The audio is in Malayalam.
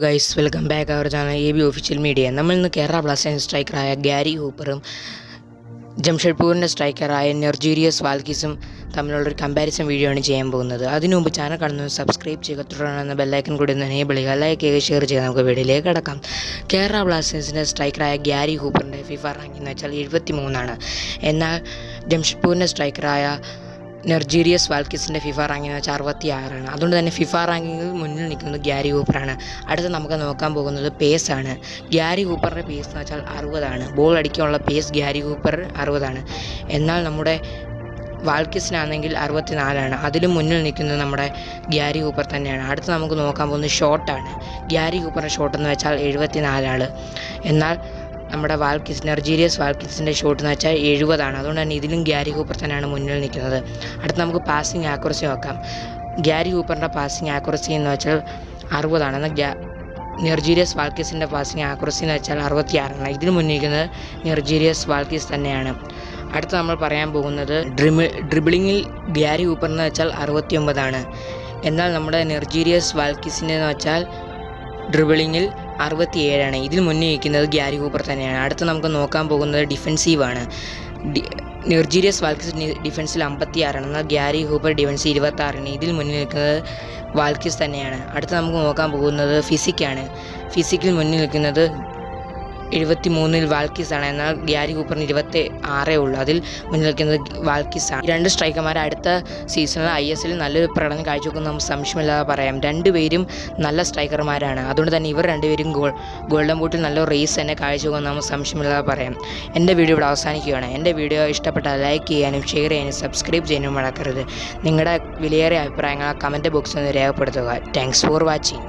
Guys welcome back our channel AB official media. നമ്മൾ ഇന്ന് കേരള ബ്ലാസ്റ്റേഴ്സ് സ്ട്രൈക്കറായ ഗ്യാരി ഹൂപ്പറും ജംഷഡ്പൂരിൻ്റെ സ്ട്രൈക്കറായ നെർജീരിയസ് വാൽക്കിസും തമ്മിലുള്ളൊരു കമ്പാരിസൺ വീഡിയോ ആണ് ചെയ്യാൻ പോകുന്നത്. അതിനു മുമ്പ് ചാനൽ കാണുന്നത് സബ്സ്ക്രൈബ് ചെയ്യുക, തുടർന്ന് ബെല്ലൈക്കൺ കൂടി ഒന്ന് എനേബിൾ ചെയ്യുക, ലൈക്ക് ചെയ്യുക, ഷെയർ ചെയ്യുക. നമുക്ക് വീഡിയോയിലേക്ക് കടക്കാം. കേരള ബ്ലാസ്റ്റേഴ്സിൻ്റെ സ്ട്രൈക്കറായ ഗ്യാരി ഹൂപ്പറിൻ്റെ ഫിഫ റാങ്കിങ് എന്ന് വെച്ചാൽ 73 എന്നാൽ ജംഷഡ്പൂരിൻ്റെ സ്ട്രൈക്കറായ നെർജീരിയസ് വാൽക്കിസിൻ്റെ ഫിഫ റാങ്കിങ് എന്ന് വെച്ചാൽ 66. അതുകൊണ്ട് തന്നെ ഫിഫ റാങ്കിങ്ങിൽ മുന്നിൽ നിൽക്കുന്നത് ഗ്യാരി ഹൂപ്പറാണ്. അടുത്ത് നമുക്ക് നോക്കാൻ പോകുന്നത് പേസാണ്. ഗ്യാരി ഹൂപ്പറിൻ്റെ പേസ് എന്ന് വെച്ചാൽ 60. ബോൾ അടിക്കാനുള്ള പേസ് ഗ്യാരി ഹൂപ്പർ 60. എന്നാൽ നമ്മുടെ വാൽക്കിസിനാണെങ്കിൽ 64. അതിലും മുന്നിൽ നിൽക്കുന്നത് നമ്മുടെ ഗ്യാരി ഹൂപ്പർ തന്നെയാണ്. അടുത്ത് നമുക്ക് നോക്കാൻ പോകുന്നത് ഷോട്ടാണ്. ഗ്യാരി ഹൂപ്പറിൻ്റെ ഷോട്ട് എന്ന് വെച്ചാൽ 74. എന്നാൽ നമ്മുടെ നെർജീരിയസ് വാൽക്കിസിൻ്റെ ഷോട്ട് എന്ന് വെച്ചാൽ 70. അതുകൊണ്ട് തന്നെ ഇതിലും ഗ്യാരി ഹൂപ്പർ തന്നെയാണ് മുന്നിൽ നിൽക്കുന്നത്. അടുത്ത് നമുക്ക് പാസിംഗ് ആക്യുറസി നോക്കാം. ഗ്യാരി ഹൂപ്പറിൻ്റെ പാസിംഗ് ആക്യുറസി എന്ന് വെച്ചാൽ 60. എന്നാൽ നെർജീരിയസ് വാൽക്കിസിൻ്റെ പാസിംഗ് ആക്യുറസി എന്ന് വെച്ചാൽ 66. ഇതിന് മുന്നിൽ നിൽക്കുന്നത് നെർജീരിയസ് വാൽക്കിസ് തന്നെയാണ്. അടുത്ത് നമ്മൾ പറയാൻ പോകുന്നത് ഡ്രിബിളിങ്ങിൽ ഗ്യാരി ഹൂപ്പർ എന്ന് വെച്ചാൽ 69. എന്നാൽ നമ്മുടെ നെർജീരിയസ് വാൽക്കിസിൻ്റെ എന്ന് വെച്ചാൽ ഡ്രിബിളിങ്ങിൽ 67. ഇതിൽ മുന്നിൽ നിൽക്കുന്നത് ഗ്യാരി ഹൂപ്പർ തന്നെയാണ്. അടുത്ത് നമുക്ക് നോക്കാൻ പോകുന്നത് ഡിഫെൻസീവാണ്. നെർജീരിയസ് വാൽക്കിസ് ഡിഫൻസിൽ 56. എന്നാൽ ഗ്യാരി ഹൂപ്പർ ഡിഫൻസ് 26. ഇതിൽ മുന്നിൽ നിൽക്കുന്നത് വാൽക്കിസ് തന്നെയാണ്. അടുത്ത് നമുക്ക് നോക്കാൻ പോകുന്നത് ഫിസിക്കാണ്. ഫിസിക്കിൽ മുന്നിൽ നിൽക്കുന്നത് 73 വാൽക്കിസാണ്. എന്നാൽ ഗ്യാരി ഹൂപ്പറിന് 26 ഉള്ളൂ. അതിൽ മുന്നിൽ നിൽക്കുന്നത് വാൽക്കിസാണ്. രണ്ട് സ്ട്രൈക്കർമാർ അടുത്ത സീസണിൽ ISL നല്ലൊരു പ്രകടനം കാഴ്ചവെക്കുന്ന നമുക്ക് സംശയമില്ലാതെ പറയാം. രണ്ടുപേരും നല്ല സ്ട്രൈക്കർമാരാണ്. അതുകൊണ്ട് തന്നെ ഇവർ രണ്ടുപേരും ഗോൾഡൻ ബൂട്ടിൽ നല്ലൊരു റേസ് തന്നെ കാഴ്ചവെക്കുന്ന നമുക്ക് സംശയമില്ലാതെ പറയാം. എൻ്റെ വീഡിയോ ഇവിടെ അവസാനിക്കുകയാണ്. എൻ്റെ വീഡിയോ ഇഷ്ടപ്പെട്ടാൽ ലൈക്ക് ചെയ്യാനും ഷെയർ ചെയ്യാനും സബ്സ്ക്രൈബ് ചെയ്യാനും മറക്കരുത്. നിങ്ങളുടെ വിലയേറിയ അഭിപ്രായങ്ങൾ കമൻറ്റ് ബോക്സിൽ നിന്ന് രേഖപ്പെടുത്തുക. Thanks for watching.